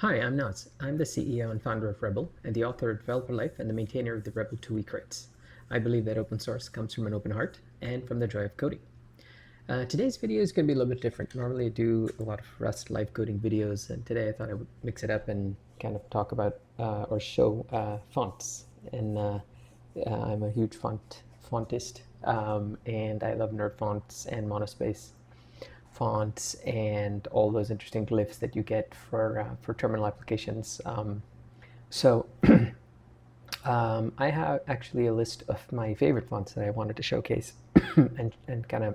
Hi, I'm Naz. I'm the CEO and founder of Rebel, and the author of Developer Life and the maintainer of the Rebel 2 crates. I believe that open source comes from an open heart and from the joy of coding. Today's video is going to be a little bit different. Normally I do a lot of Rust live coding videos, and today I thought I would mix it up and kind of talk about or show fonts. And I'm a huge fontist, and I love nerd fonts and monospace fonts and all those interesting glyphs that you get for terminal applications. So I have actually a list of my favorite fonts that I wanted to showcase and kind of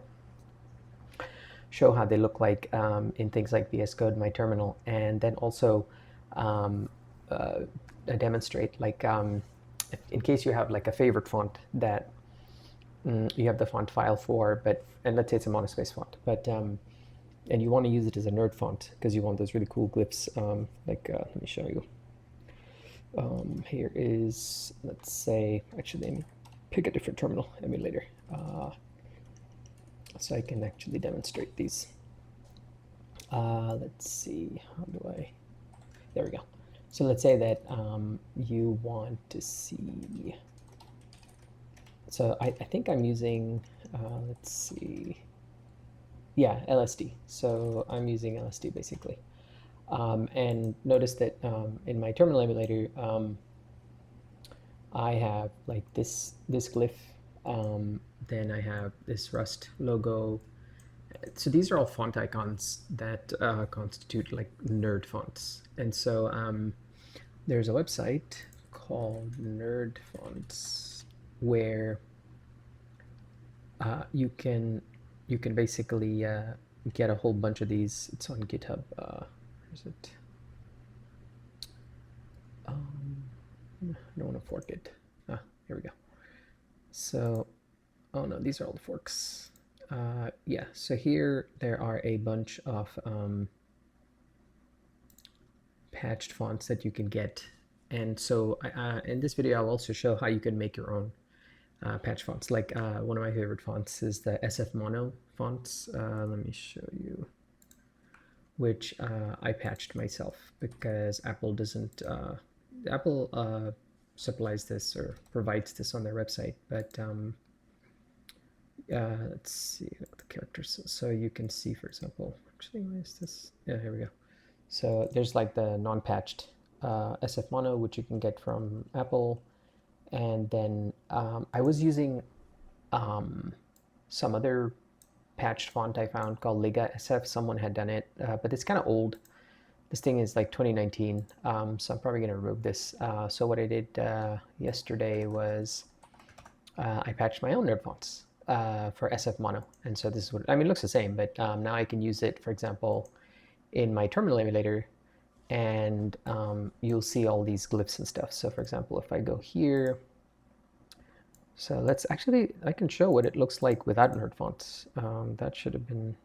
show how they look like in things like VSCode, my terminal, and then also um, demonstrate like in case you have like a favorite font that you have the font file for, and let's say it's a monospace font, and you want to use it as a nerd font because you want those really cool glyphs. Let me show you. Here is, let's say, actually, let me pick a different terminal emulator so I can actually demonstrate these. Let's see, how do I, there we go. So let's say that you want to see, so I think I'm using, let's see, yeah, LSD. So I'm using LSD basically. And notice that in my terminal emulator, I have like this glyph, then I have this Rust logo. So these are all font icons that constitute like nerd fonts. And so there's a website called Nerd Fonts where you can basically get a whole bunch of these. It's on GitHub. Where's it? I don't want to fork it. Here we go. So, oh no, these are all the forks. Yeah, so here there are a bunch of patched fonts that you can get. And so in this video, I'll also show how you can make your own patch fonts. Like one of my favorite fonts is the SF Mono fonts. Let me show you, which I patched myself because Apple doesn't, Apple supplies this or provides this on their website, but let's see the characters. So you can see, for example, actually, why is this? Yeah, here we go. So there's like the non-patched SF Mono, which you can get from Apple. And then I was using some other patched font I found called Liga SF. Someone had done it, but it's kind of old. This thing is like 2019, so I'm probably going to remove this. So what I did yesterday was I patched my own nerd fonts for SF Mono. And so this is what, I mean, it looks the same, but now I can use it, for example, in my terminal emulator, and you'll see all these glyphs and stuff. So for example, if I go here, so let's actually, I can show what it looks like without nerd fonts. That should have been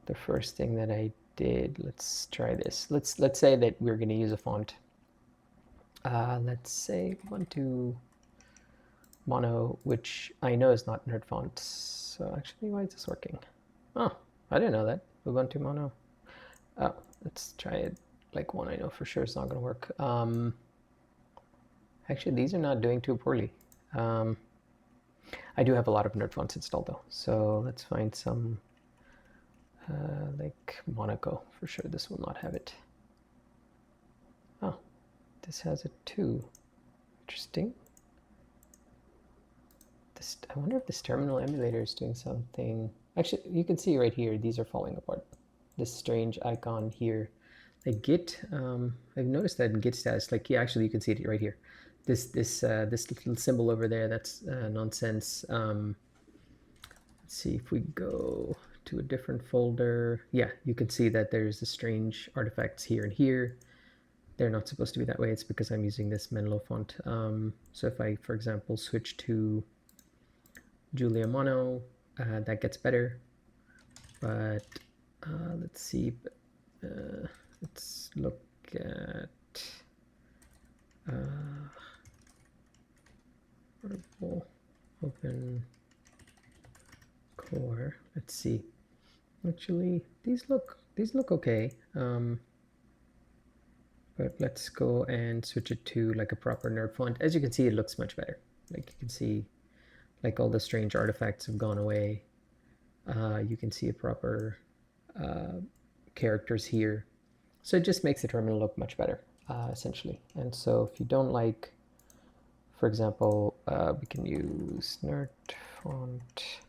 the first thing that I did. Let's try this. Let's say that we're going to use a font. Let's say Ubuntu Mono, which I know is not nerd font. So actually, why is this working? Oh, I didn't know that. Ubuntu Mono. Oh, let's try it like one I know for sure it's not going to work. Actually, these are not doing too poorly. I do have a lot of nerd fonts installed though, so let's find some like Monaco. For sure this will not have it. Oh, this has it too. Interesting. I wonder if this terminal emulator is doing something. Actually, you can see right here, these are falling apart. This strange icon here. Like Git, I've noticed that in Git status, like, yeah, actually you can see it right here. This little symbol over there, that's nonsense. Let's see if we go to a different folder. Yeah, you can see that there's the strange artifacts here and here. They're not supposed to be that way. It's because I'm using this Menlo font. So if I, for example, switch to Julia Mono, that gets better. But let's see. Let's look at open core. Let's see. Actually, these look okay. but let's go and switch it to like a proper nerd font. As you can see, it looks much better. Like you can see, like all the strange artifacts have gone away. You can see a proper characters here. So it just makes the terminal look much better, essentially. And so if you don't like, for example, we can use nerd font.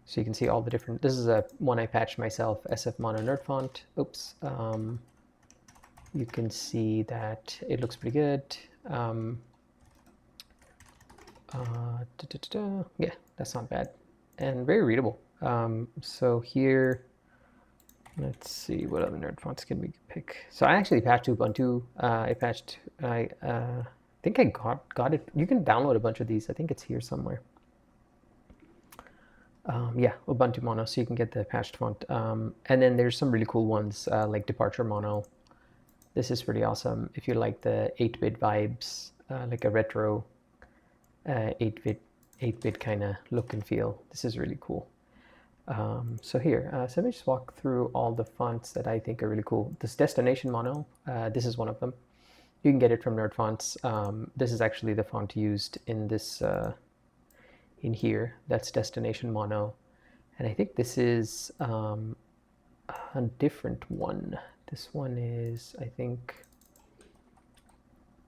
So you can see all the different, this is a one I patched myself, SF Mono Nerd Font. Oops. You can see that it looks pretty good. Yeah, that's not bad. And very readable. So here, let's see, what other nerd fonts can we pick? So I actually patched Ubuntu. I think I got it. You can download a bunch of these. I think it's here somewhere. Yeah, Ubuntu Mono, so you can get the patched font. And then there's some really cool ones like Departure Mono. This is pretty awesome if you like the 8-bit vibes, like a retro 8-bit kind of look and feel. This is really cool. So here, so let me just walk through all the fonts that I think are really cool. This Destination Mono, this is one of them. You can get it from Nerd Fonts. This is actually the font used in this in here. That's Destination Mono, and I think this is a different one. This one is, I think,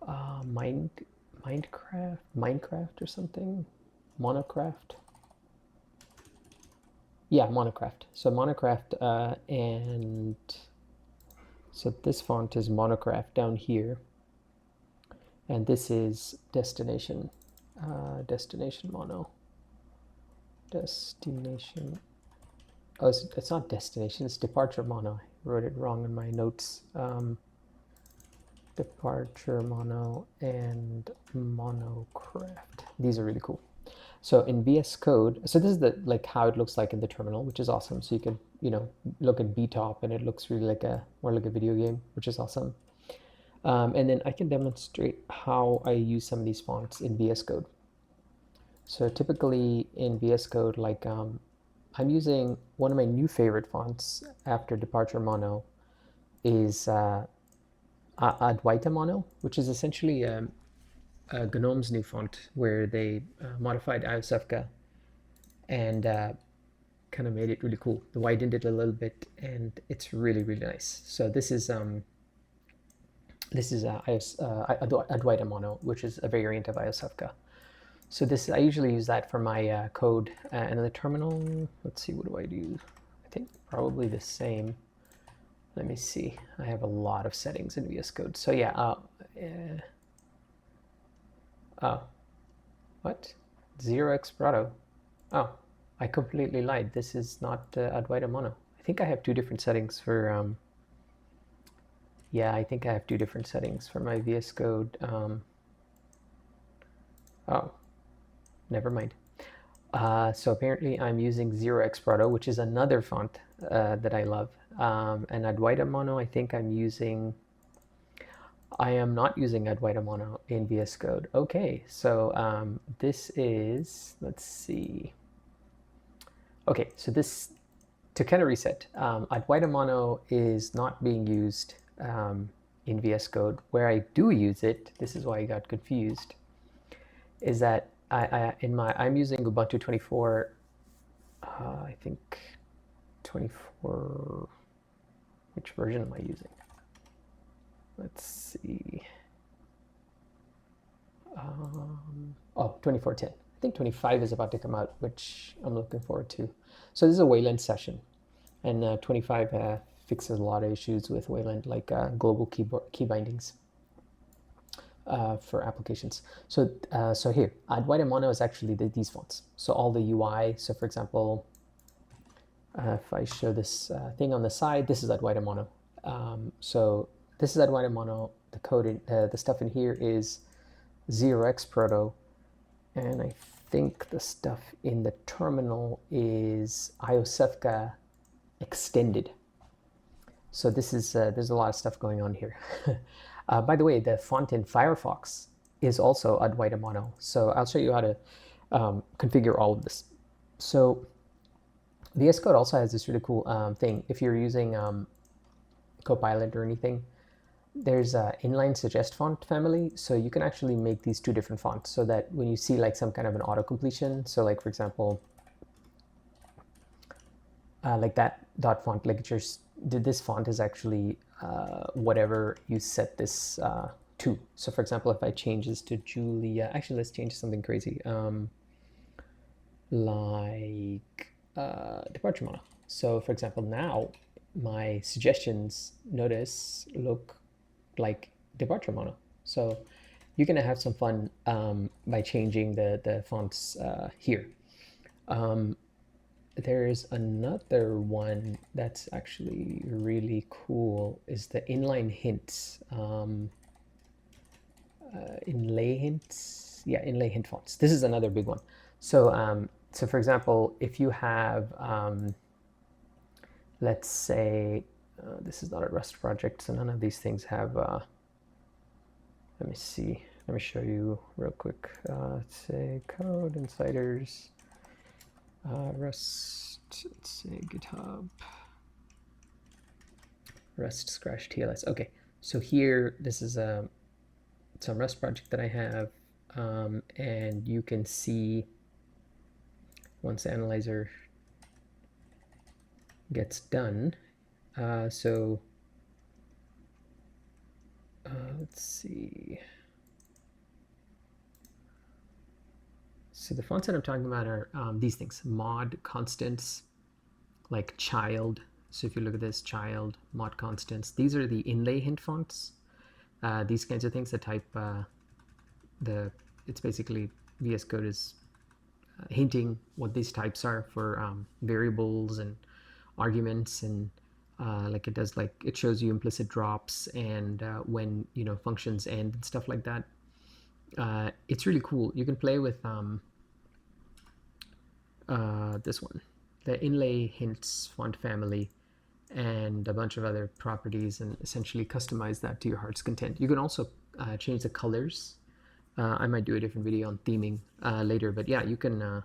Minecraft or something. Monocraft. Yeah, Monocraft. So Monocraft, and so this font is Monocraft down here, and this is Destination Mono. Destination. Oh, it's not Destination. It's Departure Mono. I wrote it wrong in my notes. Departure Mono and Monocraft. These are really cool. So in VSCode, so this is the like how it looks like in the terminal, which is awesome. So you can, you know, look at BTOP and it looks really like more like a video game, which is awesome. And then I can demonstrate how I use some of these fonts in VSCode. So typically in VSCode, like I'm using one of my new favorite fonts after Departure Mono is Advaita Mono, which is essentially GNOME's new font where they modified iOSefka and kind of made it really cool. They widened it a little bit and it's really, really nice. So this is Advaita Mono, which is a variant of iOSefka. So this, I usually use that for my code. And in the terminal, let's see, what do I do? I think probably the same. Let me see. I have a lot of settings in VS Code. So yeah, what? 0x Prado. Oh, I completely lied. This is not Advaita Mono. I think I have two different settings for, yeah, I think I have two different settings for my VS Code. Oh, never mind. So apparently I'm using 0x Prado, which is another font that I love. And Advaita Mono, I think I'm using, I am not using Advaita Mono in VS Code. Okay, so this is, let's see. Okay, so this, to kind of reset, Advaita Mono is not being used in VS Code. Where I do use it, this is why I got confused, is that I'm using Ubuntu 24, I think 24, which version am I using? Let's see. Oh, 24.10. I think 25 is about to come out, which I'm looking forward to. So this is a Wayland session, and 25 fixes a lot of issues with Wayland, like global key bindings for applications. So so here, Advaita Mono is actually these fonts. So all the UI. So for example, if I show this thing on the side, this is Advaita Mono. So this is Advaita Mono. The code, the stuff in here is 0x Proto, and I think the stuff in the terminal is iOSefka extended. So this is there's a lot of stuff going on here. By the way, the font in Firefox is also Advaita Mono. So I'll show you how to configure all of this. So VS Code also has this really cool thing. If you're using Copilot or anything, there's a inline suggest font family, so you can actually make these two different fonts so that when you see like some kind of an auto completion, so like for example, like that dot font ligatures, this font is actually whatever you set this to. So for example, if I change this to Julia, actually let's change something crazy, like departure mono. So for example, now my suggestions, notice, look like departure mono. So you're gonna have some fun by changing the fonts here. There's another one that's actually really cool, is the inline hints. Inlay hints, yeah, inlay hint fonts. This is another big one. So so for example, if you have let's say this is not a Rust project, so none of these things have let me see, let me show you real quick. Let's say code insiders, Rust, let's say GitHub, Rust scratch TLS. Okay, so here, this is some Rust project that I have, and you can see once the analyzer gets done. So let's see. So the fonts that I'm talking about are these things: mod constants, like child. So if you look at this, child, mod constants, these are the inlay hint fonts. These kinds of things that type it's basically VSCode is hinting what these types are for variables and arguments, and like it does, like it shows you implicit drops and when functions end and stuff like that. It's really cool. You can play with this one, the inlay hints font family, and a bunch of other properties, and essentially customize that to your heart's content. You can also change the colors. I might do a different video on theming later, but yeah, you can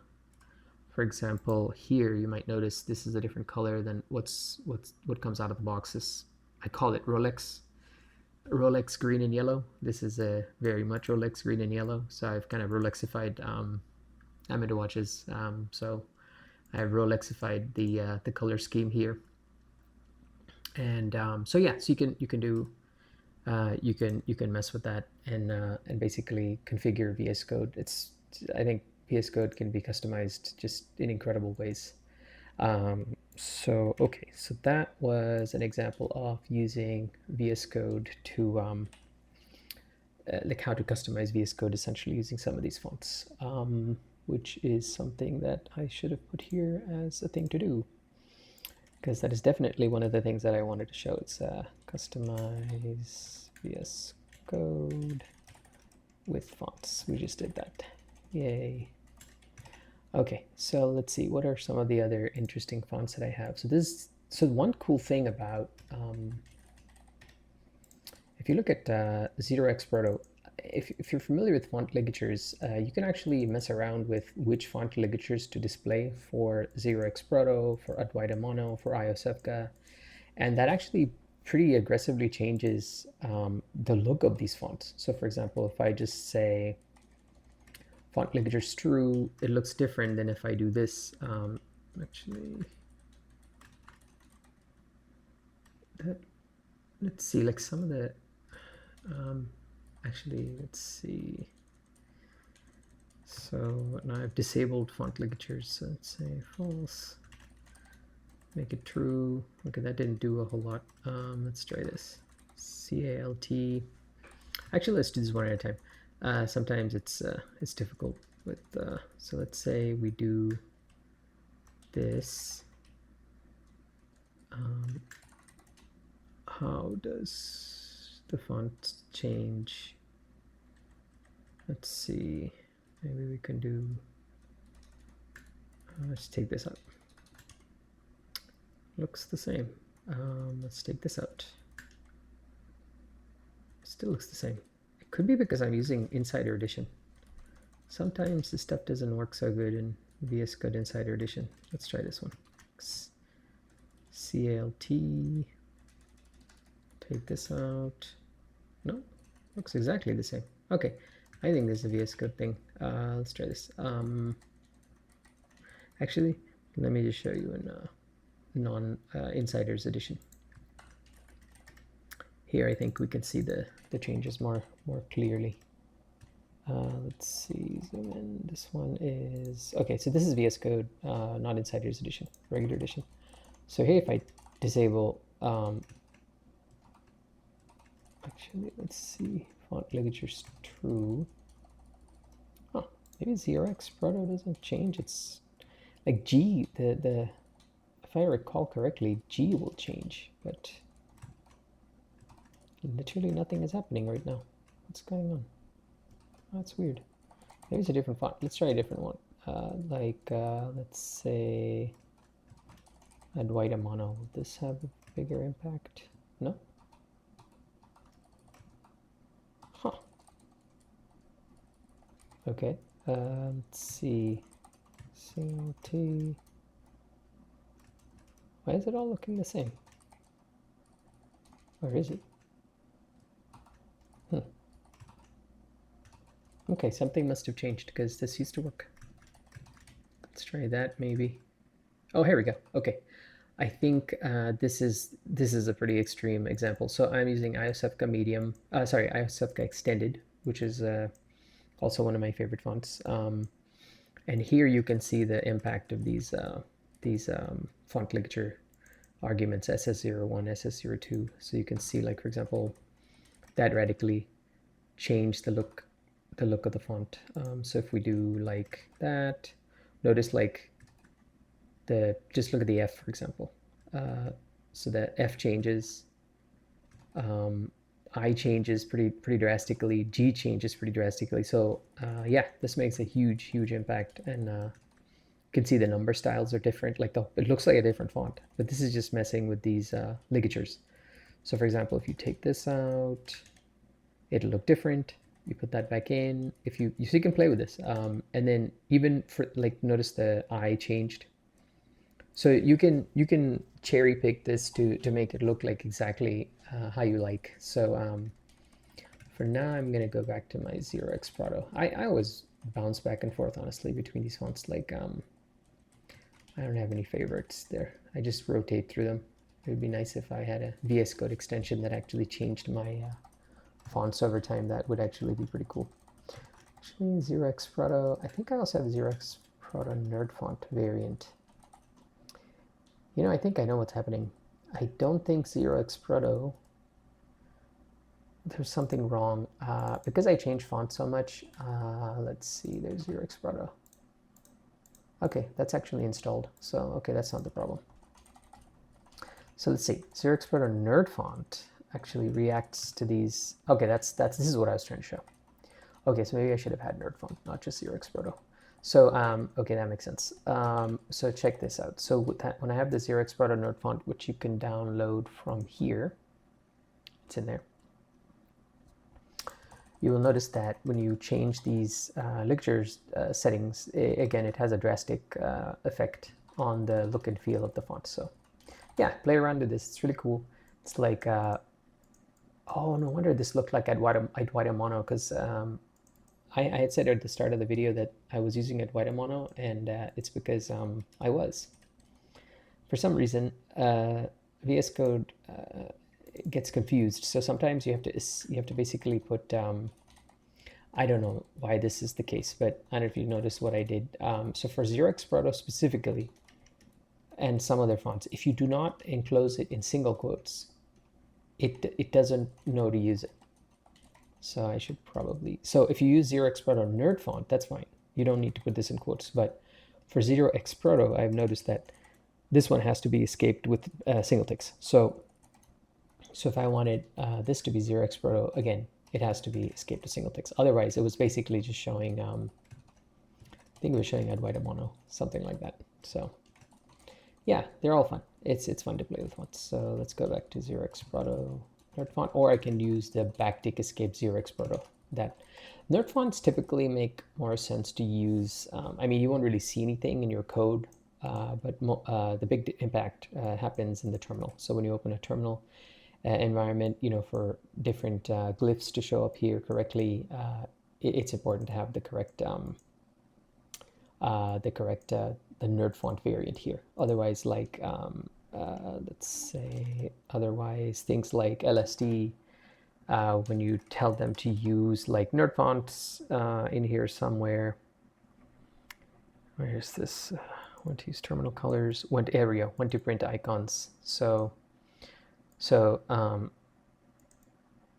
for example, here you might notice this is a different color than what comes out of the boxes. I call it Rolex green and yellow. This is a very much Rolex green and yellow, so I've kind of Rolexified amateur watches, so I've Rolexified the color scheme here. And so yeah, so you can do you can mess with that and basically configure VS Code. I think VS Code can be customized just in incredible ways. So okay, so that was an example of using VS Code to like how to customize VS Code, essentially using some of these fonts, which is something that I should have put here as a thing to do, because that is definitely one of the things that I wanted to show. It's customize VS Code with fonts. We just did that. Yay. Okay, so let's see, what are some of the other interesting fonts that I have? So one cool thing about if you look at 0x Proto, if you're familiar with font ligatures, you can actually mess around with which font ligatures to display for 0x Proto, for Advaita Mono, for iOSefka, and that actually pretty aggressively changes the look of these fonts. So for example, if I just say font ligatures true, it looks different than if I do this. Actually, let's see, like some of the actually, let's see. So now I've disabled font ligatures. So let's say false, make it true. Okay, that didn't do a whole lot. Let's try this. CALT. Actually, let's do this one at a time. Sometimes it's difficult with. So let's say we do this. How does the font change? Let's see. Maybe we can do. Let's take this out. Looks the same. Let's take this out. Still looks the same. It could be because I'm using Insider Edition. Sometimes this stuff doesn't work so good in VS Code Insider Edition. Let's try this one. CALT. Take this out. No, looks exactly the same. Okay, I think this is a VS Code thing. Let's try this. Actually, let me just show you in non-insiders edition. Here, I think we can see the changes more clearly. Let's see, zoom in. This one is okay. So this is VS Code, not Insiders Edition, regular edition. So here, if I disable, actually, let's see, font ligature's true. Huh, maybe 0x proto doesn't change. It's like G. The if I recall correctly, G will change, but literally nothing is happening right now. What's going on? That's weird. Maybe it's a different font. Let's try a different one. Let's say Advaita Mono. Will this have a bigger impact? No? Huh. Okay. Let's see. CLT. Why is it all looking the same? Or is it? Okay, something must have changed because this used to work. Let's try that maybe. Oh, here we go. Okay, I think this is a pretty extreme example. So I'm using IOSFCA Medium. Sorry, IOSFCA Extended, which is also one of my favorite fonts. And here you can see the impact of these font ligature arguments, SS01, SS02. So you can see, like, for example, that radically changed the look of the font. So if we do like that, notice like just look at the F, for example. So the F changes, I changes pretty drastically, G changes pretty drastically. So yeah, this makes a huge impact, and you can see the number styles are different. Like it looks like a different font, but this is just messing with these ligatures. So for example, if you take this out, it'll look different. You put that back in. If you can play with this, and then even for like, notice the I changed. So you can cherry pick this to make it look like exactly how you like. So for now, I'm gonna go back to my 0x Proto. I always bounce back and forth, honestly, between these fonts. Like I don't have any favorites there. I just rotate through them. It would be nice if I had a VS Code extension that actually changed my fonts over time. That would actually be pretty cool. Actually, 0x Proto. I think I also have a 0x Proto nerd font variant. You know, I think I know what's happening. I don't think 0x Proto, there's something wrong. Because I changed font so much, let's see, there's 0x Proto. Okay, that's actually installed. So, okay, that's not the problem. So let's see, 0x Proto nerd font actually reacts to these. Okay, this is what I was trying to show. Okay, so maybe I should have had nerd font, not just 0x Proto. So, okay, that makes sense. So check this out. So with that, when I have the 0x Proto nerd font, which you can download from here, it's in there. You will notice that when you change these ligatures settings, again, it has a drastic effect on the look and feel of the font. So yeah, play around with this. It's really cool. It's like, oh, no wonder this looked like Advaita Mono, because I had said at the start of the video that I was using Advaita Mono, and it's because I was. For some reason, VS Code gets confused. So sometimes you have to basically put, I don't know why this is the case, but I don't know if you noticed what I did. So for 0x Proto specifically, and some other fonts, if you do not enclose it in single quotes, it doesn't know to use it. So I should probably, so if you use 0x Proto nerd font, that's fine. You don't need to put this in quotes. But for 0x Proto, I've noticed that this one has to be escaped with single ticks. So if I wanted this to be 0x Proto, again, it has to be escaped with single ticks. Otherwise, it was basically just showing, I think it was showing Advaita Mono, something like that. So yeah, they're all fun. It's fun to play with fonts. So let's go back to 0x Proto nerd font, or I can use the backtick escape 0x Proto. That nerd fonts typically make more sense to use. I mean, you won't really see anything in your code, but the big impact happens in the terminal. So when you open a terminal, environment, you know, for different glyphs to show up here correctly, it's important to have the correct the nerd font variant here. Otherwise, like let's say, otherwise things like LSD, when you tell them to use like nerd fonts in here somewhere. Where's this? Want to use terminal colors. Went area. Want to print icons. So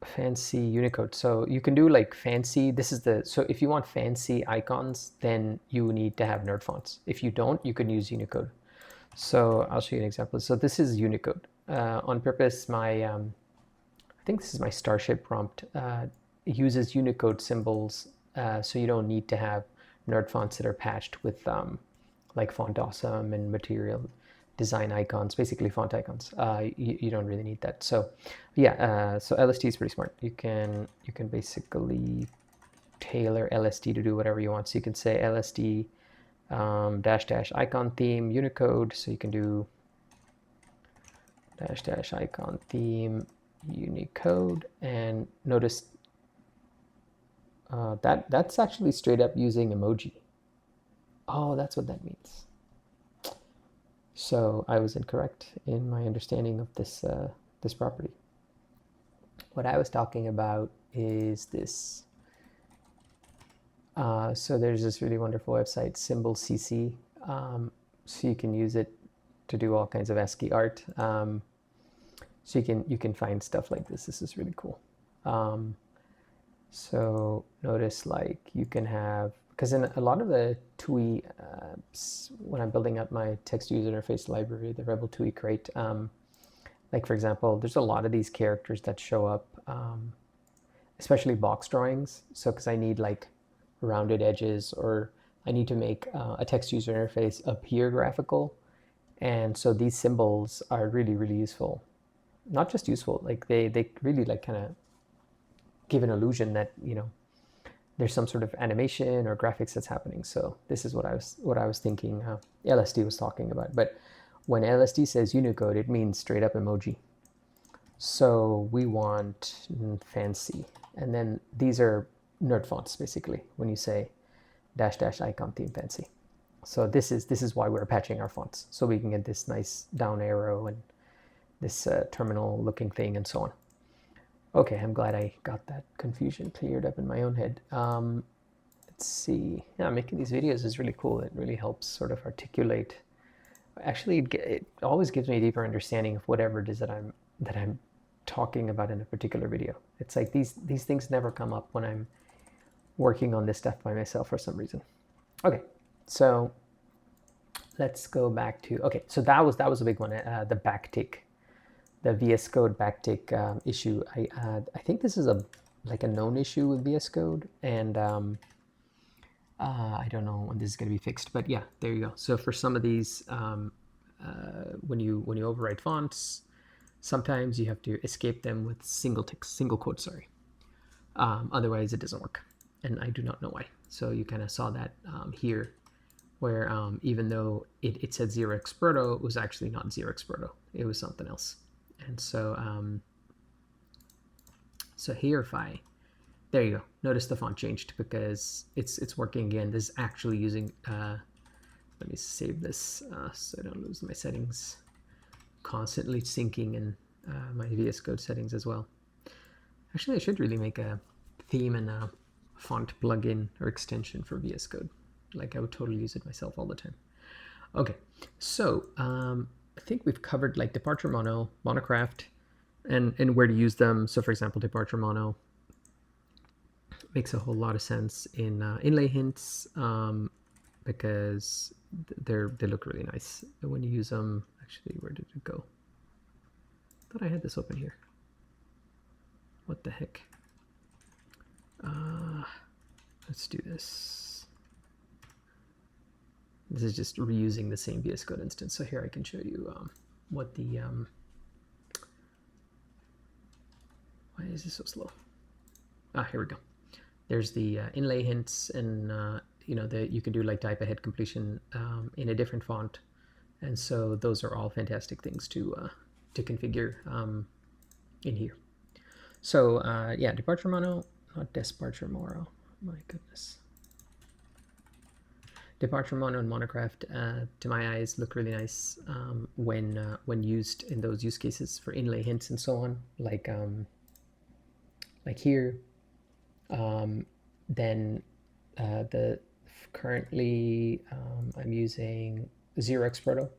fancy Unicode. So you can do like fancy. This is the, so if you want fancy icons, then you need to have nerd fonts. If you don't, you can use Unicode. So I'll show you an example. So this is Unicode. On purpose, my I think this is my Starship prompt. It uses Unicode symbols, so you don't need to have nerd fonts that are patched with like Font Awesome and Material Design icons, basically font icons. You don't really need that. So yeah, so LSD is pretty smart. You can basically tailor LSD to do whatever you want. So you can say LSD -- icon theme Unicode. So you can do -- icon theme Unicode, and notice that's actually straight up using emoji. Oh, that's what that means. So I was incorrect in my understanding of this this property. What I was talking about is this. So there's this really wonderful website, Symbol CC. So you can use it to do all kinds of ASCII art. So you can find stuff like this. This is really cool. So notice, like, you can have, because in a lot of the TUI, when I'm building up my text user interface library, the Rebel TUI crate, like for example, there's a lot of these characters that show up, especially box drawings. So because I need like rounded edges, or I need to make a text user interface appear graphical. And so these symbols are really, really useful. Not just useful, like they really like kind of give an illusion that, you know, there's some sort of animation or graphics that's happening. So this is what I was thinking LSD was talking about. But when LSD says Unicode, it means straight up emoji. So we want fancy, and then these are nerd fonts basically when you say -- icon theme fancy. So this is why we're patching our fonts, so we can get this nice down arrow and this terminal looking thing and so on. Okay, I'm glad I got that confusion cleared up in my own head. Let's see. Yeah, making these videos is really cool. It really helps sort of articulate. Actually, it always gives me a deeper understanding of whatever it is that I'm talking about in a particular video. It's like these things never come up when I'm working on this stuff by myself for some reason. Okay, so let's go back to, okay, so that was a big one, the backtick. The VSCode backtick issue. I think this is like a known issue with VSCode, and I don't know when this is going to be fixed, but yeah, there you go. So for some of these, when you overwrite fonts, sometimes you have to escape them with single quotes. Sorry, otherwise it doesn't work, and I do not know why. So you kind of saw that here, where even though it said 0x Proto, it was actually not 0x Proto. It was something else. And so, so here, there you go. Notice the font changed because it's working again. This is actually using, let me save this so I don't lose my settings. Constantly syncing in my VSCode settings as well. Actually, I should really make a theme and a font plugin or extension for VSCode. Like, I would totally use it myself all the time. Okay, so I think we've covered like departure mono, monocraft, and where to use them. So for example, departure mono makes a whole lot of sense in inlay hints because they look really nice when you use them. Actually, where did it go? I thought I had this open here. What the heck? Let's do this. This is just reusing the same VSCode instance. So here I can show you what the, why is this so slow? Here we go. There's the inlay hints, and you know, you can do like type ahead completion in a different font. And so those are all fantastic things to configure in here. So yeah, departure mono, not departure mono. My goodness. Departure mono and monocraft, to my eyes, look really nice when used in those use cases for inlay hints and so on, like here. Then currently I'm using 0x Proto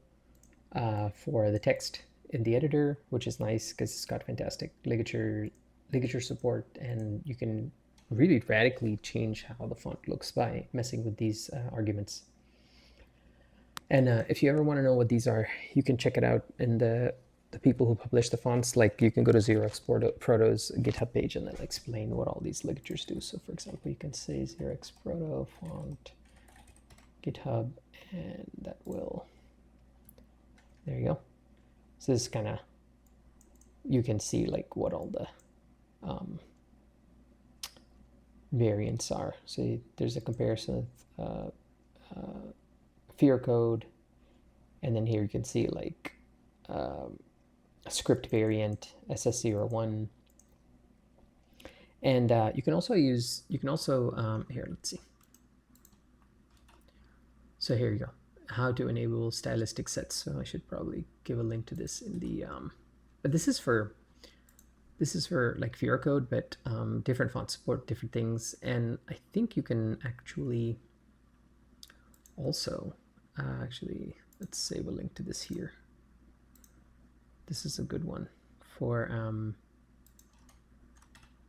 for the text in the editor, which is nice because it's got fantastic ligature support, and you can really radically change how the font looks by messing with these arguments. And if you ever want to know what these are, you can check it out in the people who publish the fonts. Like, you can go to 0x Proto's GitHub page and they'll explain what all these ligatures do. So for example, you can say 0x Proto font GitHub, and that will, there you go. So this is kind of, you can see like what all the variants are. So there's a comparison of VSCode, and then here you can see like a script variant, SS01, and you can also use, here, let's see. So here you go, how to enable stylistic sets. So I should probably give a link to this in the, but this is for like VSCode, but different fonts support different things. And I think you can actually also, actually, let's save a link to this here. This is a good one for,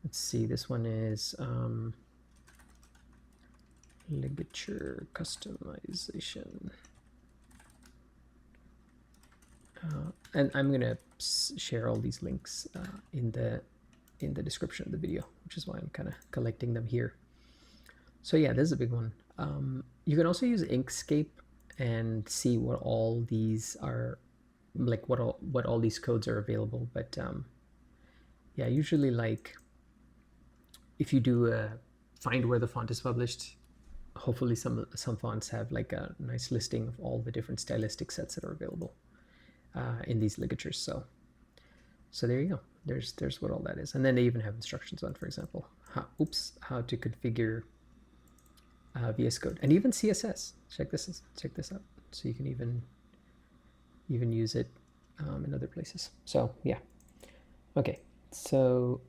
let's see, this one is ligature customization. And I'm going to share all these links in the description of the video, which is why I'm kind of collecting them here. So yeah, this is a big one. You can also use Inkscape and see what all these are, like what all these codes are available. But yeah, usually, like, if you do find where the font is published, hopefully some fonts have like a nice listing of all the different stylistic sets that are available in these ligatures. So there you go. There's what all that is. And then they even have instructions on, for example, how to configure VSCode and even CSS. Check this out. So you can even use it in other places. So yeah. Okay. So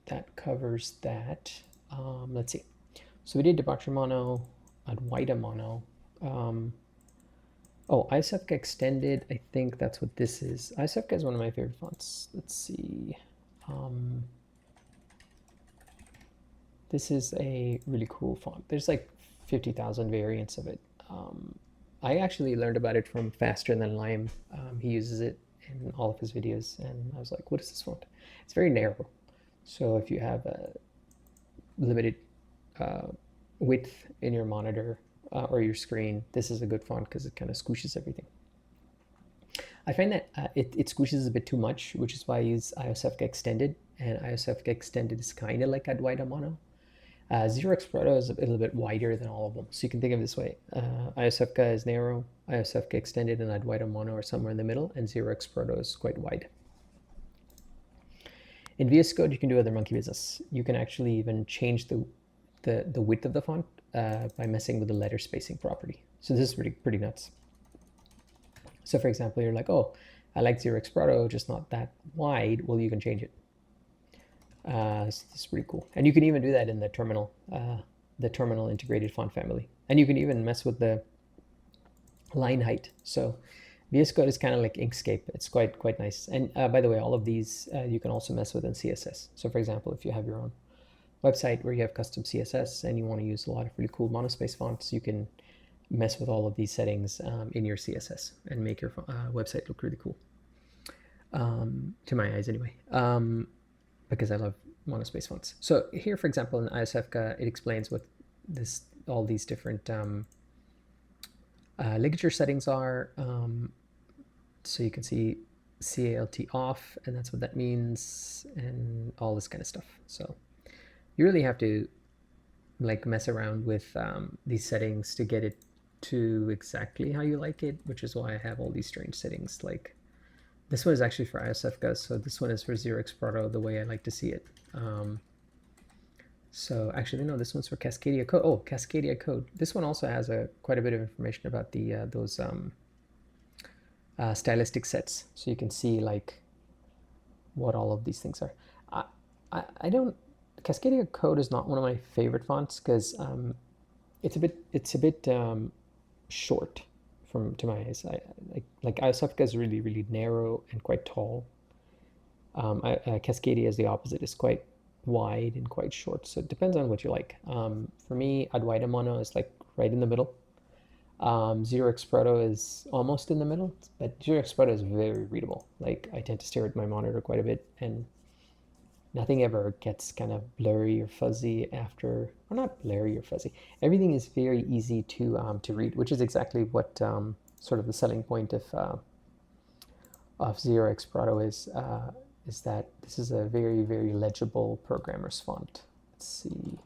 that covers that. Let's see. So we did departure mono, Adwaita mono. Oh, ISFK extended. I think that's what this is. ISFK is one of my favorite fonts. Let's see. This is a really cool font. There's like 50,000 variants of it. I actually learned about it from Faster Than Lime. He uses it in all of his videos, and I was like, what is this font? It's very narrow. So if you have a limited width in your monitor or your screen, this is a good font because it kind of squishes everything. I find that it squishes a bit too much, which is why I use ISFK extended, and ISFK extended is kind of like Adwaita mono. 0x Proto is a little bit wider than all of them, so you can think of it this way. ISFK is narrow, ISFK extended and Adwaita mono are somewhere in the middle, and 0x Proto is quite wide. In VS Code, you can do other monkey business. You can actually even change the width of the font by messing with the letter spacing property. So this is pretty nuts. So for example, you're like, oh, I like 0x Proto, just not that wide. Well, you can change it. So this is pretty cool. And you can even do that in the terminal integrated font family. And you can even mess with the line height. So VS Code is kind of like Inkscape. It's quite nice. And by the way, all of these you can also mess with in CSS. So for example, if you have your own website where you have custom CSS and you want to use a lot of really cool monospace fonts, you can mess with all of these settings in your CSS and make your website look really cool. To my eyes anyway, because I love monospace fonts. So here, for example, in ISFK, it explains what all these different ligature settings are. So you can see CALT off, and that's what that means, and all this kind of stuff. So you really have to like mess around with these settings to get it to exactly how you like it, which is why I have all these strange settings like This one is actually for ISFGA, so this one is for 0x Proto, the way I like to see it. So actually, no, this one's for Cascadia Code. Oh, Cascadia Code. This one also has quite a bit of information about those stylistic sets, so you can see like what all of these things are. I don't. Cascadia Code is not one of my favorite fonts because it's a bit short to my eyes. Like ISFGA is really, really narrow and quite tall. Cascadia is the opposite. It's quite wide and quite short. So it depends on what you like. For me, Advaita Mono is like right in the middle. 0x Proto is almost in the middle, but 0x Proto is very readable. Like I tend to stare at my monitor quite a bit, and nothing ever gets kind of blurry or fuzzy after, or not blurry or fuzzy. Everything is very easy to read, which is exactly what sort of the selling point of 0x Proto is that this is a very, very legible programmer's font. Let's see.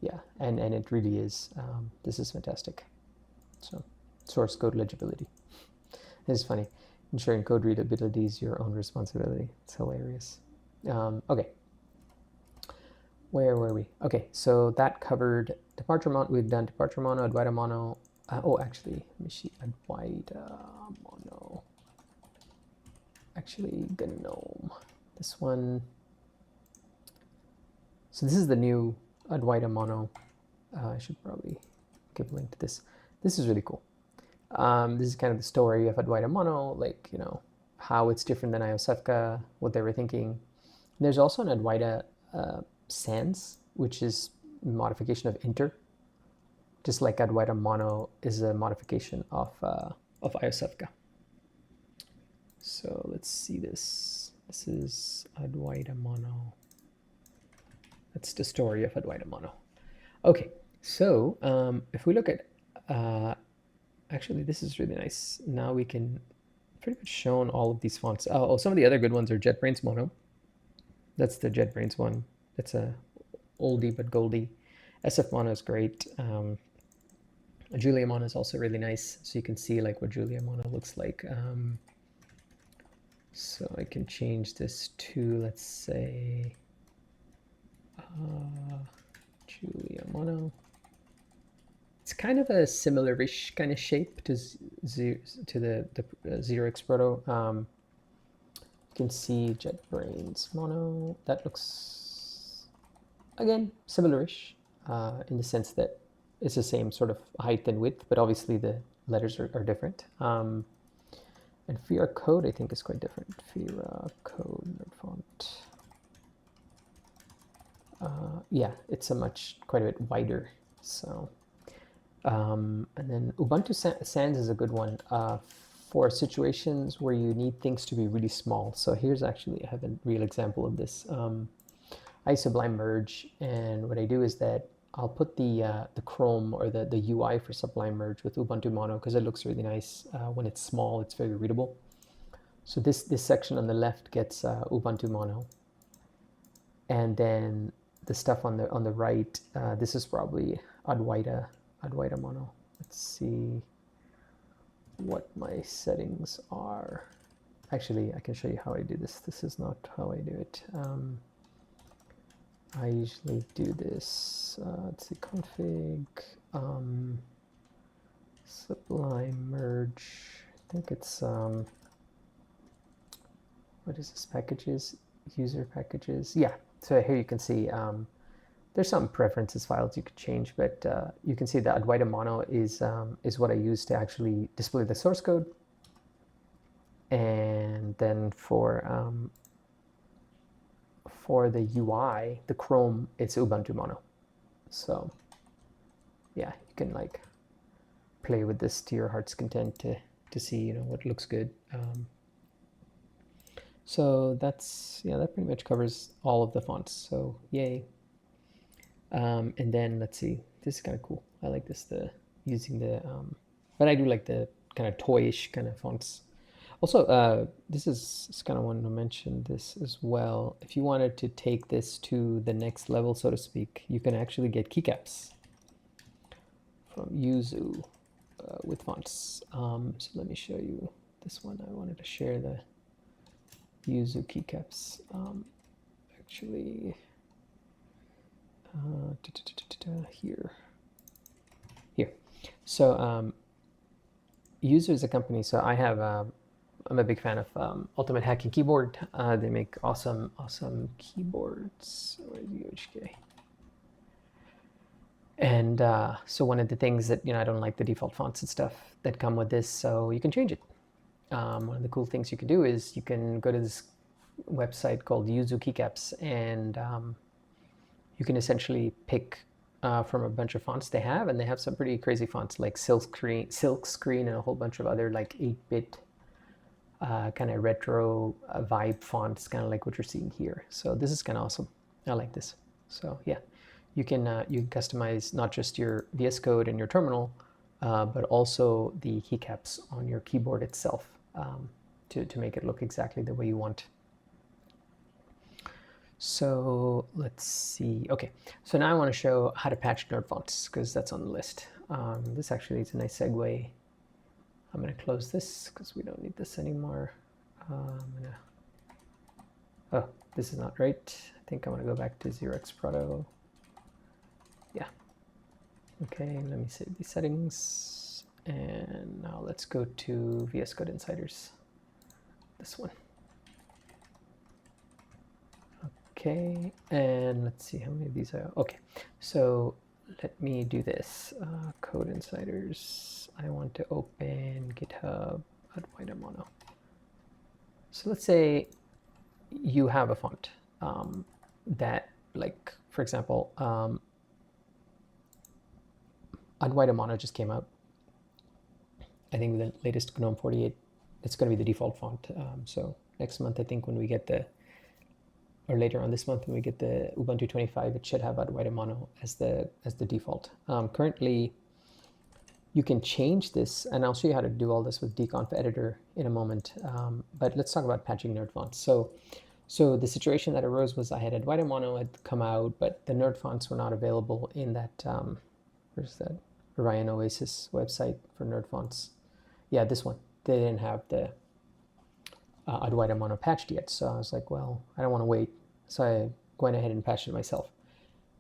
Yeah, and it really is. This is fantastic. So, source code legibility. This is funny. Ensuring code readability is your own responsibility. It's hilarious. Okay. Where were we? Okay, so that covered departure mono. We've done departure mono, Advaita mono. Oh, actually, let me see. Advaita mono. Actually, gnome. This one. So this is the new Advaita mono. I should probably give a link to this. This is really cool. This is kind of the story of Advaita mono, like, you know, how it's different than IOSFGA, what they were thinking. There's also an Advaita sans, which is a modification of inter, just like Advaita mono is a modification of IOSFGA. So let's see this. This is Advaita mono. That's the story of Advaita mono. Okay, so if we look at, actually this is really nice. Now we can pretty much shown all of these fonts. Oh, some of the other good ones are JetBrains mono. That's the JetBrains one. That's a oldie but goldie. SF mono is great. Julia mono is also really nice. So you can see like what Julia mono looks like. So I can change this to, let's say, Julia mono. It's kind of a similar-ish kind of shape to the 0x Proto. You can see JetBrains mono. That looks, again, similar-ish in the sense that it's the same sort of height and width, but obviously the letters are different. And VSCode, I think, is quite different. VSCode font. Yeah, it's quite a bit wider. So, and then Ubuntu Sans is a good one for situations where you need things to be really small. So here's actually, I have a real example of this. I Sublime Merge, and what I do is that I'll put the Chrome or the UI for Sublime Merge with Ubuntu Mono because it looks really nice. When it's small, it's very readable. So this section on the left gets Ubuntu Mono, and then the stuff on the right, this is probably Advaita Mono. Let's see what my settings are. Actually, I can show you how I do this. This is not how I do it. I usually do this. Let's see, config, Sublime Merge. I think it's what is this? Packages, user packages. Yeah. So here you can see there's some preferences files you could change, but you can see that Advaita Mono is what I use to actually display the source code. And then for the UI, the Chrome, it's Ubuntu Mono. So yeah, you can like play with this to your heart's content to see, you know, what looks good. So that's, yeah, that pretty much covers all of the fonts. So yay. And then let's see, this is kind of cool. I like this, using the, but I do like the kind of toyish kind of fonts. Also, this is kind of wanted to mention this as well. If you wanted to take this to the next level, so to speak, you can actually get keycaps from Yuzu with fonts. So let me show you this one. I wanted to share the Use keycaps. Actually, here. So User is a company. So I'm a big fan of Ultimate Hacking Keyboard. They make awesome keyboards. Where's UHK? And so one of the things that, I don't like the default fonts and stuff that come with this, so you can change it. One of the cool things you can do is you can go to this website called Yuzu Keycaps, and you can essentially pick from a bunch of fonts they have, and they have some pretty crazy fonts like Silkscreen and a whole bunch of other like 8-bit kind of retro vibe fonts, kind of like what you're seeing here. So this is kind of awesome. I like this. So yeah, you can customize not just your VS Code and your terminal, but also the keycaps on your keyboard itself to make it look exactly the way you want. So let's see. Okay, so now I want to show how to patch nerd fonts, because that's on the list. This actually is a nice segue. I'm going to close this because we don't need this anymore. Oh, this is not right. I think I want to go back to 0x Proto. Yeah. Okay, let me save these settings. And now let's go to VS Code Insiders. This one. Okay, and let's see how many of these are. Okay, so let me do this. Code Insiders. I want to open GitHub Adwaita Mono. So let's say you have a font that, like, for example, Adwaita Mono just came out. I think the latest GNOME 48, it's going to be the default font. So next month, I think when we get or later on this month when we get the Ubuntu 25, it should have Adwaita Mono as the default. Currently, you can change this, and I'll show you how to do all this with dconf editor in a moment. But let's talk about patching nerd fonts. So the situation that arose was I had Adwaita Mono had come out, but the nerd fonts were not available in that, where's that, Orion Oasis website for nerd fonts. Yeah, this one. They didn't have the Adwaita Mono patched yet. So I was like, well, I don't want to wait. So I went ahead and patched it myself.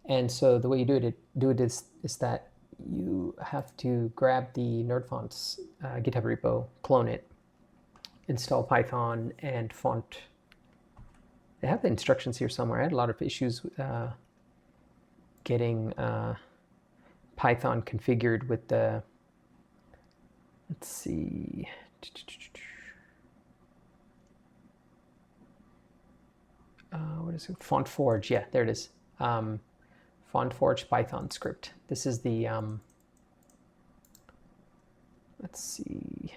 And so the way you do it is that you have to grab the nerd fonts GitHub repo, clone it, install Python and font. They have the instructions here somewhere. I had a lot of issues getting Python configured with the, let's see. What is it? FontForge. Yeah, there it is. FontForge Python script. This is the, let's see.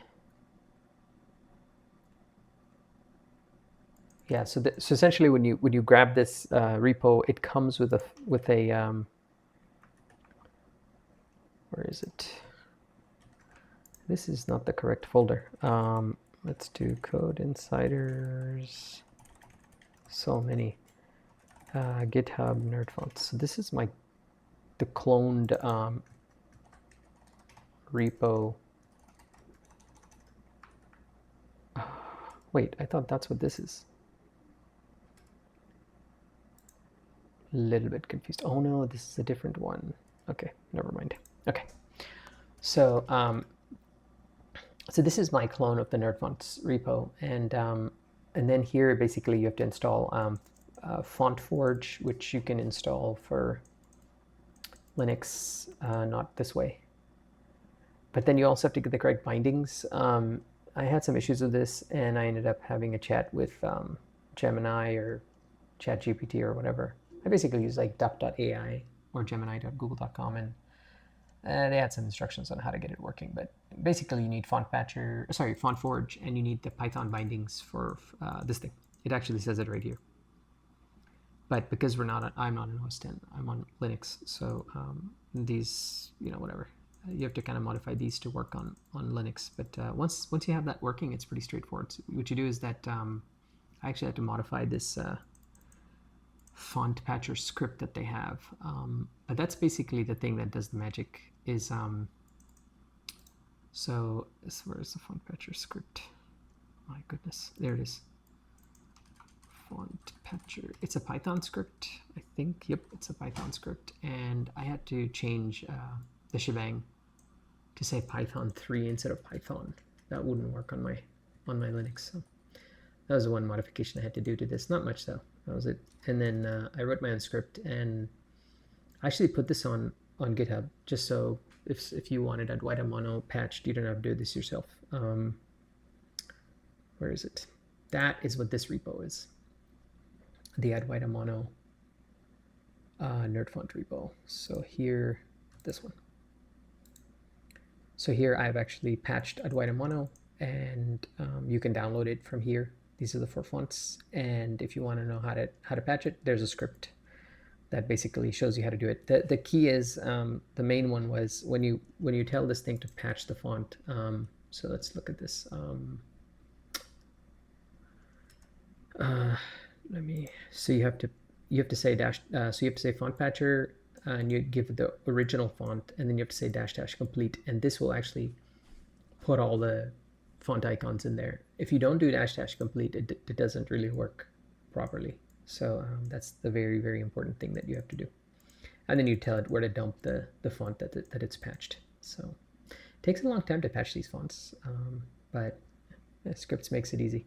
Yeah, so essentially when you grab this repo, it comes with a where is it? This is not the correct folder. Let's do Code Insiders. So many. GitHub nerd fonts. So this is the cloned repo. Wait, I thought that's what this is. A little bit confused. Oh no, this is a different one. Okay, never mind. Okay, so so this is my clone of the nerd fonts repo, and then here basically you have to install FontForge, which you can install for Linux, not this way. But then you also have to get the correct bindings. I had some issues with this, and I ended up having a chat with Gemini or ChatGPT or whatever. I basically use like duck.ai or gemini.google.com, and they had some instructions on how to get it working. But basically you need FontForge, and you need the Python bindings for this thing. It actually says it right here. But because I'm not on OS 10, I'm on Linux, so these, whatever. You have to kind of modify these to work on Linux. But once you have that working, it's pretty straightforward. So what you do is that I actually had to modify this font patcher script that they have. But that's basically the thing that does the magic. Is so where's the font patcher script? My goodness, there it is. font patcher. It's a Python script, I think. Yep, it's a Python script. And I had to change the shebang to say Python 3 instead of Python. That wouldn't work on my Linux. So that was the one modification I had to do to this. Not much though. That was it. And then I wrote my own script, and I actually put this on GitHub just so if you wanted Adwaita Mono patched, you don't have to do this yourself. Where is it? That is what this repo is. The Adwaita Mono nerd font repo. So here, this one. So here I've actually patched Adwaita Mono, and you can download it from here. These are the 4 fonts, and if you want to know how to patch it, there's a script that basically shows you how to do it. The key is the main one was when you tell this thing to patch the font. So let's look at this. So you have to say dash. So you have to say font patcher, and you give the original font, and then you have to say -- complete, and this will actually put all the font icons in there. If you don't do -- complete, it doesn't really work properly. So that's the very, very important thing that you have to do. And then you tell it where to dump the font that it's patched. So it takes a long time to patch these fonts, but scripts makes it easy.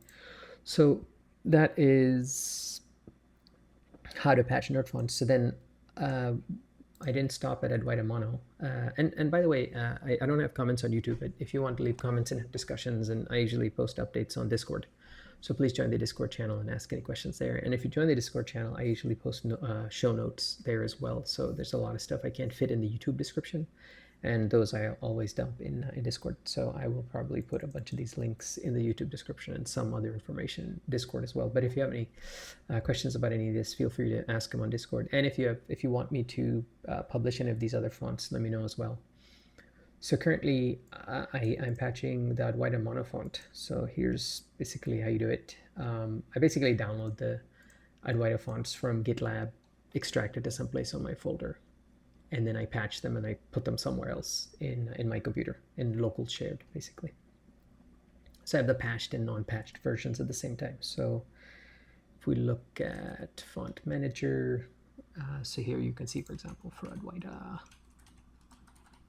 So that is how to patch nerd fonts. So then I didn't stop at Adwaita Mono. And by the way, I don't have comments on YouTube, but if you want to leave comments and have discussions, and I usually post updates on Discord. So please join the Discord channel and ask any questions there. And if you join the Discord channel, I usually post show notes there as well. So there's a lot of stuff I can't fit in the YouTube description, and those I always dump in Discord. So I will probably put a bunch of these links in the YouTube description and some other information in Discord as well. But if you have any questions about any of this, feel free to ask them on Discord. And if you want me to publish any of these other fonts, let me know as well. So currently I'm patching the Adwaita Mono font. So here's basically how you do it. I basically download the Adwaita fonts from GitLab, extract it to someplace on my folder, and then I patch them and I put them somewhere else in my computer, in local shared, basically. So I have the patched and non-patched versions at the same time. So if we look at Font Manager, so here you can see, for example, for Adwaita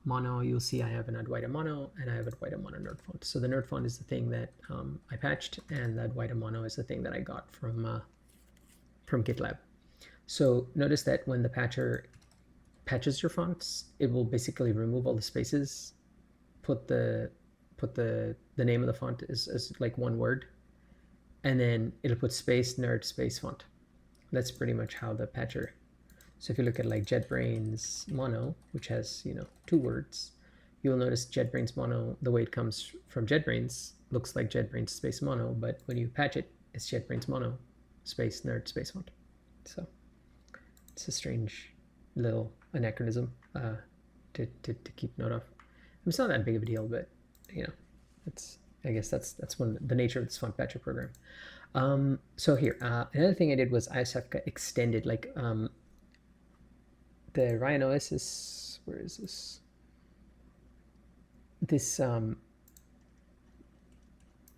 Mono, you'll see I have an Adwaita Mono and I have Adwaita Mono nerd font. So the nerd font is the thing that I patched, and the Adwaita Mono is the thing that I got from GitLab. So notice that when the patcher patches your fonts, it will basically remove all the spaces, put the name of the font as like one word, and then it'll put space nerd space font. That's pretty much how the patcher. So if you look at like JetBrains Mono, which has 2 words, you'll notice JetBrains Mono, the way it comes from JetBrains, looks like JetBrains space Mono, but when you patch it, it's JetBrains Mono space nerd space font. So it's a strange little anachronism to keep note of. It's not that big of a deal, but I guess that's one of the nature of this font patcher program. So here, another thing I did was ISFCA extended, like the Ryan Oasis, where is this? This the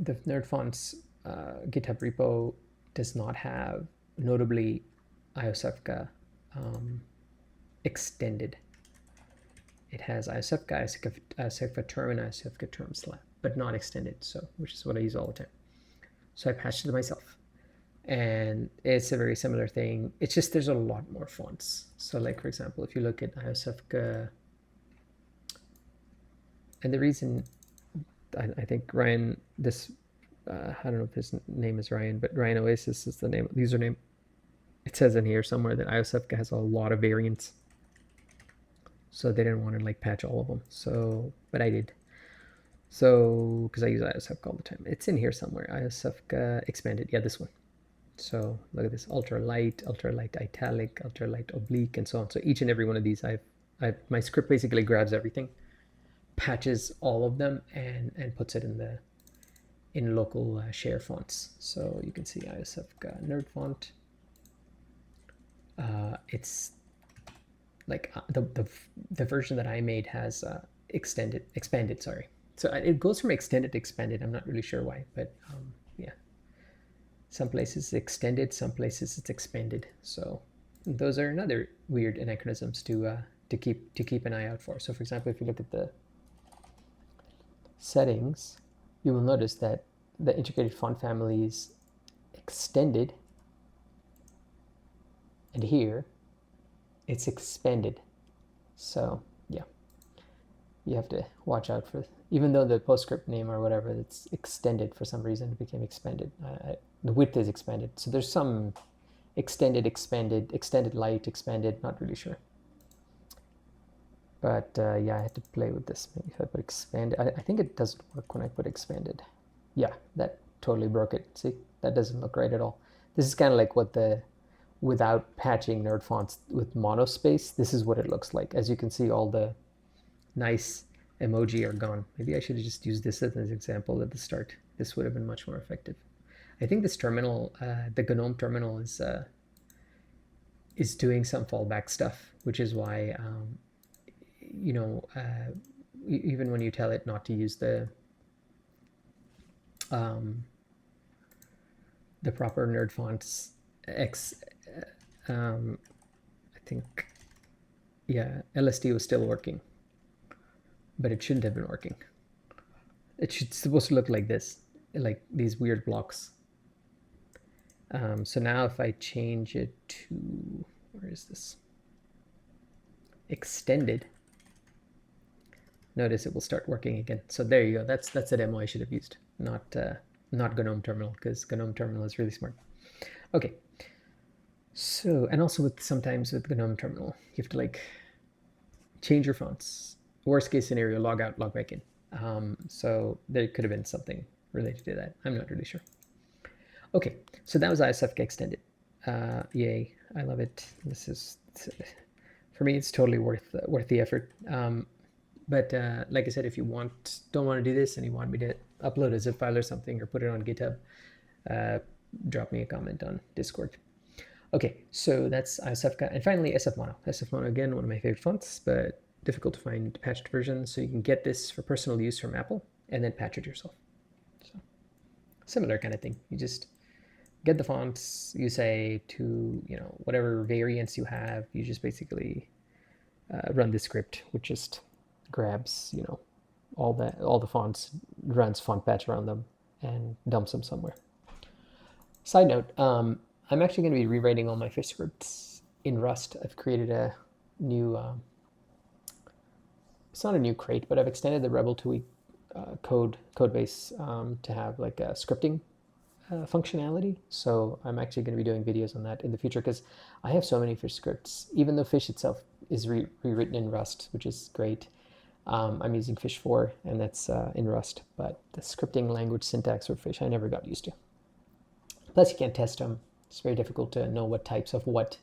nerd fonts GitHub repo does not have, notably, ISFCA extended. It has ISFCA, ISFCA term, and ISFCA term slab, but not extended. So, which is what I use all the time. So I patched it myself, and it's a very similar thing. It's just there's a lot more fonts. So, like for example, if you look at ISFCA, and the reason I think Ryan, I don't know if his name is Ryan, but Ryan Oasis is the name, username. It says in here somewhere that ISFCA has a lot of variants, so they didn't want to like patch all of them. So, but I did. So, because I use ISFCA all the time, it's in here somewhere. ISFCA expanded, yeah, this one. So look at this: ultra light italic, ultra light oblique, and so on. So each and every one of these, my script basically grabs everything, patches all of them, and puts it in local share fonts. So you can see ISFCA nerd font. It's like the version that I made has expanded. Sorry. So it goes from extended to expanded. I'm not really sure why, but yeah. Some places it's extended, some places it's expanded. So those are another weird anachronisms to keep an eye out for. So for example, if you look at the settings, you will notice that the integrated font family is extended, and here it's expanded. So yeah, you have to watch out for, even though the PostScript name or whatever, it's extended for some reason, it became expanded. The width is expanded. So there's some extended, expanded, extended light, expanded, not really sure. But yeah, I had to play with this. Maybe if I put expanded, I think it doesn't work when I put expanded. Yeah, that totally broke it. See, that doesn't look right at all. This is kind of like what the, without patching nerd fonts with monospace, this is what it looks like. As you can see, all the nice emoji are gone. Maybe I should have just used this as an example at the start. This would have been much more effective. I think this terminal, the GNOME terminal, is doing some fallback stuff, which is why, you know, even when you tell it not to use the proper nerd fonts, I think, yeah, LSD was still working, but it shouldn't have been working. It should supposed to look like this, like these weird blocks. So now if I change it to, where is this? Extended. Notice it will start working again. So there you go. That's a demo I should have used, not GNOME terminal, because GNOME terminal is really smart. Okay. So, and also sometimes with GNOME terminal, you have to like change your fonts. Worst case scenario, log out, log back in. So there could have been something related to that. I'm not really sure. Okay, so that was ISFK extended. Yay, I love it. This is, for me, it's totally worth the effort. But like I said, if you don't want to do this and you want me to upload a zip file or something or put it on GitHub, drop me a comment on Discord. Okay, so that's ISFK. And finally, SF-Mono. SF-Mono, again, one of my favorite fonts, but difficult to find patched versions. So you can get this for personal use from Apple and then patch it yourself. So similar kind of thing. You just get the fonts, you say to, you know, whatever variants you have, you just basically run the script, which just grabs, you know, all the fonts, runs font patch around them, and dumps them somewhere. Side note, I'm actually going to be rewriting all my fish scripts in Rust. I've created a new, it's not a new crate, but I've extended the Rebel TUI code base to have like a scripting functionality. So I'm actually going to be doing videos on that in the future, because I have so many fish scripts. Even though fish itself is rewritten in Rust, which is great. I'm using fish 4, and that's in Rust, but the scripting language syntax for fish I never got used to. Plus you can't test them. It's very difficult to know what types of what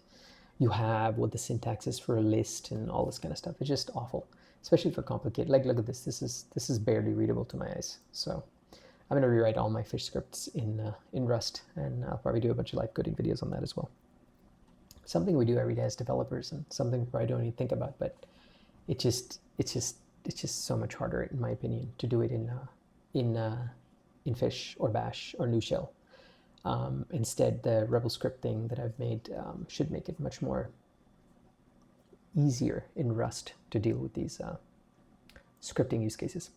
you have, what the syntax is for a list, and all this kind of stuff. It's just awful, especially for complicated. Like, look at this. This is barely readable to my eyes. So I'm going to rewrite all my fish scripts in Rust, and I'll probably do a bunch of live coding videos on that as well. Something we do every day as developers, and something we probably don't even think about, but it's just so much harder, in my opinion, to do it in Fish or Bash or new shell. Instead, the Rebel script thing that I've made should make it much more easier in Rust to deal with these scripting use cases.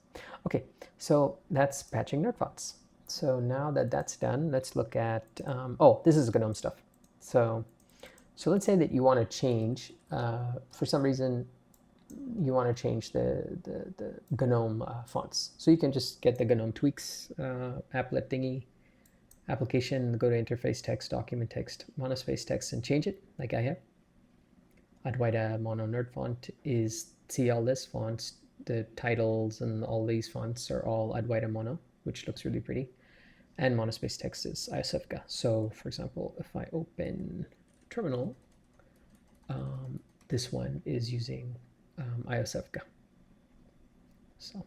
Okay, so that's patching nerd fonts. So now that that's done, let's look at, oh, this is GNOME stuff. So let's say that you want to change, for some reason, you want to change the GNOME fonts. So you can just get the GNOME tweaks applet thingy, application, go to interface text, document text, monospace text, and change it like I have. Adwaita mono nerd font is, see all this fonts, the titles and all these fonts are all Adwaita mono, which looks really pretty. And monospace text is ISFK. So for example, if I open terminal, this one is using ISFK. So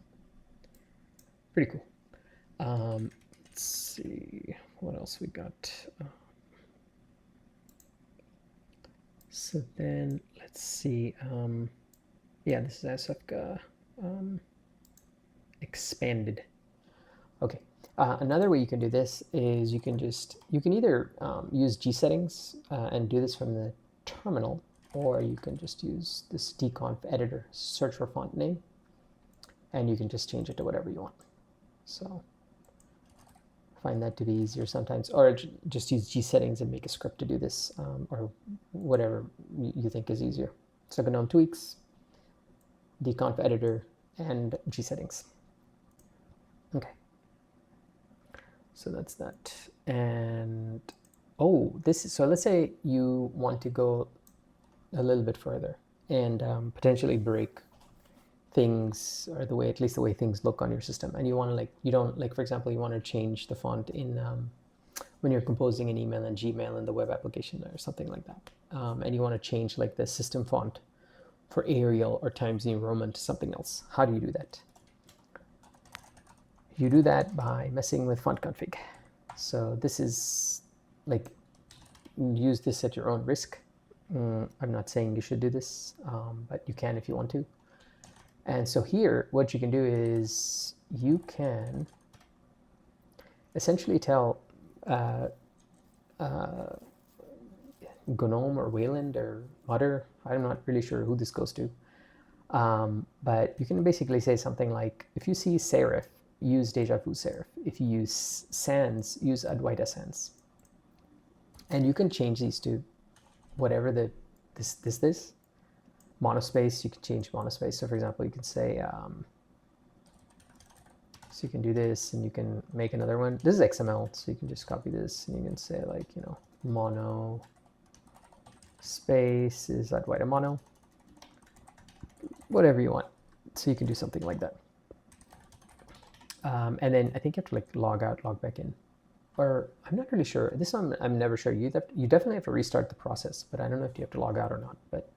pretty cool. Let's see what else we got. So then let's see. Yeah, this is ISFK expanded. Okay, Another way you can do this is you can either use G settings and do this from the terminal, or you can just use this dconf editor, search for font name, and you can just change it to whatever you want. So find that to be easier sometimes, or just use G settings and make a script to do this, or whatever you think is easier. So gnome tweaks, dconf editor, and G settings. Okay. So that's that. And so let's say you want to go a little bit further and potentially break things, or at least the way things look on your system, and you want to for example, you want to change the font in when you're composing an email in Gmail in the web application or something like that, and you want to change like the system font for Arial or Times New Roman to something else. How do you do that? You do that by messing with fontconfig. So this is like, use this at your own risk. I'm not saying you should do this, but you can if you want to. And so here, what you can do is you can essentially tell Gnome or Wayland or Mutter, I'm not really sure who this goes to, but you can basically say something like, if you see serif, use deja vu serif. If you use sans, use Advaita sans. And you can change these to whatever this monospace. You can change monospace. So for example, you can say, so you can do this, and you can make another one. This is XML, so you can just copy this, and you can say like, mono space is Advaita mono, whatever you want. So you can do something like that. And then I think you have to like log out, log back in, or I'm not really sure. This one I'm never sure. You definitely have to restart the process, but I don't know if you have to log out or not. But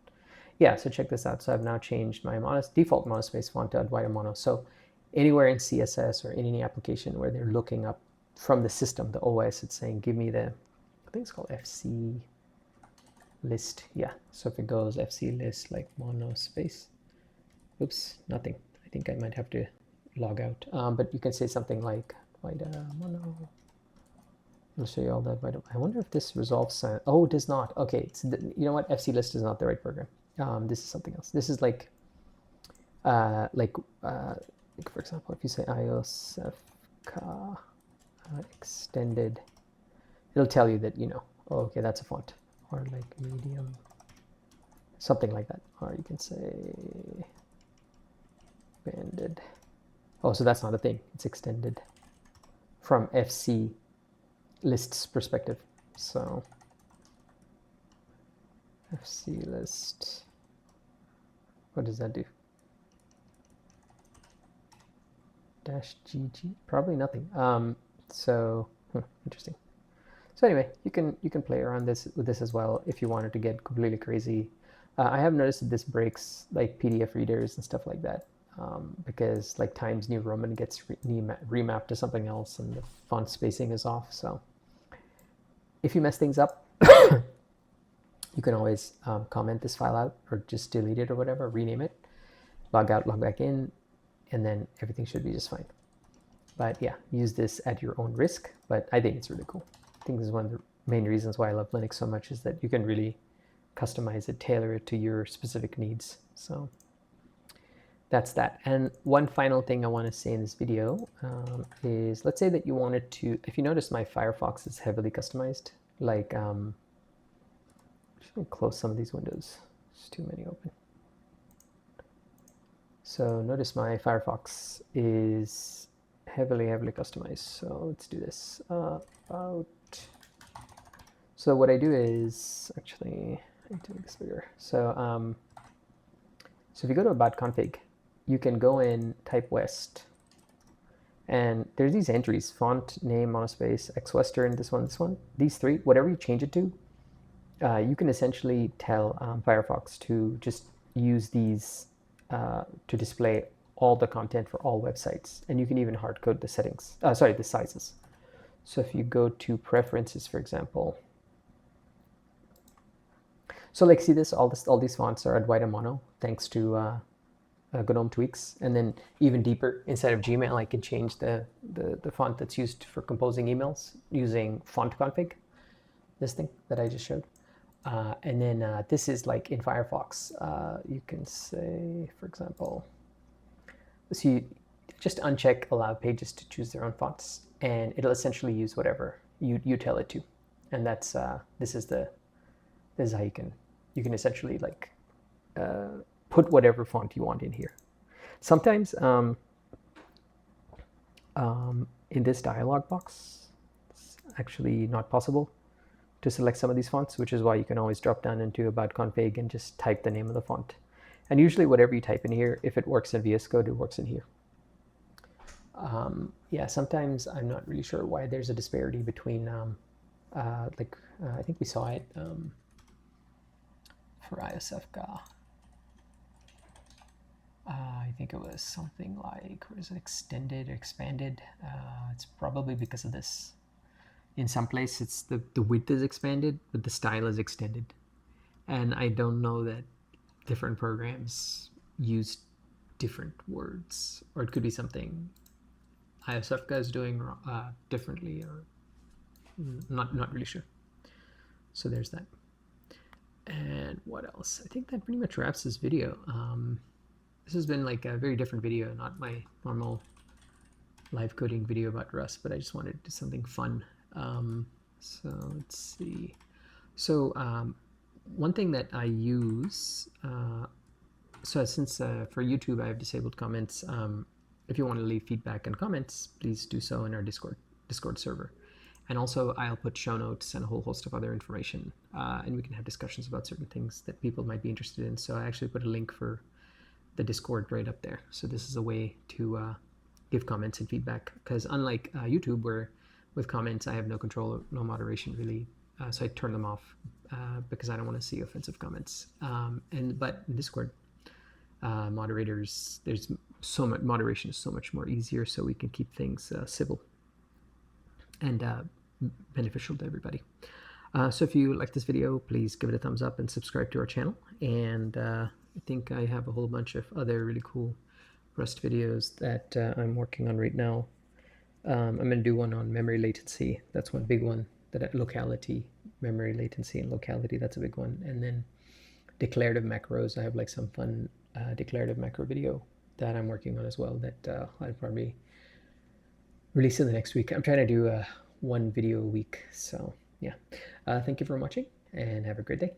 yeah, so check this out. So I've now changed my default monospace font to Advaita mono. So anywhere in CSS or in any application where they're looking up from the system, the OS, it's saying, give me the, I think it's called FC list. Yeah, so if it goes FC list like monospace, oops, nothing. I think I might have to log out. But you can say something like Advaita mono. I'll show you all that. I wonder if this resolves. Oh, it does not. Okay, you know what? FC list is not the right program. This is something else. This is like for example, if you say iosfk extended, it'll tell you that, oh, okay, that's a font, or like medium, something like that. Or you can say banded. Oh, so that's not a thing. It's extended from FC list's perspective. So FC list, what does that do? -gg, probably nothing. So interesting. So anyway, you can play around with this as well if you wanted to get completely crazy. I have noticed that this breaks like PDF readers and stuff like that, because like Times New Roman gets remapped to something else and the font spacing is off. So if you mess things up, you can always comment this file out, or just delete it or whatever, rename it, log out, log back in, and then everything should be just fine. But yeah, use this at your own risk, but I think it's really cool. I think this is one of the main reasons why I love Linux so much, is that you can really customize it, tailor it to your specific needs. So that's that. And one final thing I want to say in this video is, let's say that you wanted to, if you notice my Firefox is heavily customized, like, I'm just going to close some of these windows. There's too many open. So notice my Firefox is heavily customized. So let's do this. So what I do is, actually, I need to make this bigger. So, so if you go to about config, you can go in, type West, and there's these entries: font name, monospace, xwestern, this one, these three. Whatever you change it to, you can essentially tell Firefox to just use these to display all the content for all websites, and you can even hard code the settings. The sizes. So if you go to preferences, for example, so like, see this, all these fonts are Advaita mono, thanks to GNOME tweaks. And then even deeper, inside of Gmail, I can change the font that's used for composing emails using fontconfig, this thing that I just showed. And then this is like in Firefox. You can say, for example, so you just uncheck allow pages to choose their own fonts, and it'll essentially use whatever you tell it to. And that's this is how you can essentially like put whatever font you want in here. Sometimes in this dialog box, it's actually not possible to select some of these fonts, which is why you can always drop down into about config and just type the name of the font. And usually whatever you type in here, if it works in VS Code, it works in here. Yeah, sometimes I'm not really sure why there's a disparity between, I think we saw it for ISFGA. I think it was something like, was it extended or expanded? It's probably because of this. In some place, it's the width is expanded, but the style is extended. And I don't know that different programs use different words, or it could be something ISFGA is doing differently, or not really sure. So there's that. And what else? I think that pretty much wraps this video. This has been like a very different video, not my normal live coding video about Rust, but I just wanted to do something fun. So let's see. So one thing that I use, so since for YouTube I have disabled comments, if you want to leave feedback and comments, please do so in our Discord server. And also I'll put show notes and a whole host of other information, and we can have discussions about certain things that people might be interested in. So I actually put a link for the Discord right up there. So this is a way to give comments and feedback, because unlike YouTube, where with comments I have no control, no moderation really, so I turn them off because I don't want to see offensive comments. But in Discord, moderators, there's so much moderation is so much more easier, so we can keep things civil and beneficial to everybody. So if you like this video, please give it a thumbs up and subscribe to our channel. And I think I have a whole bunch of other really cool Rust videos that I'm working on right now. I'm going to do one on memory latency. That's one big one. That locality, memory latency and locality, that's a big one. And then declarative macros. I have like some fun declarative macro video that I'm working on as well that I'll probably release in the next week. I'm trying to do one video a week. So yeah, thank you for watching and have a great day.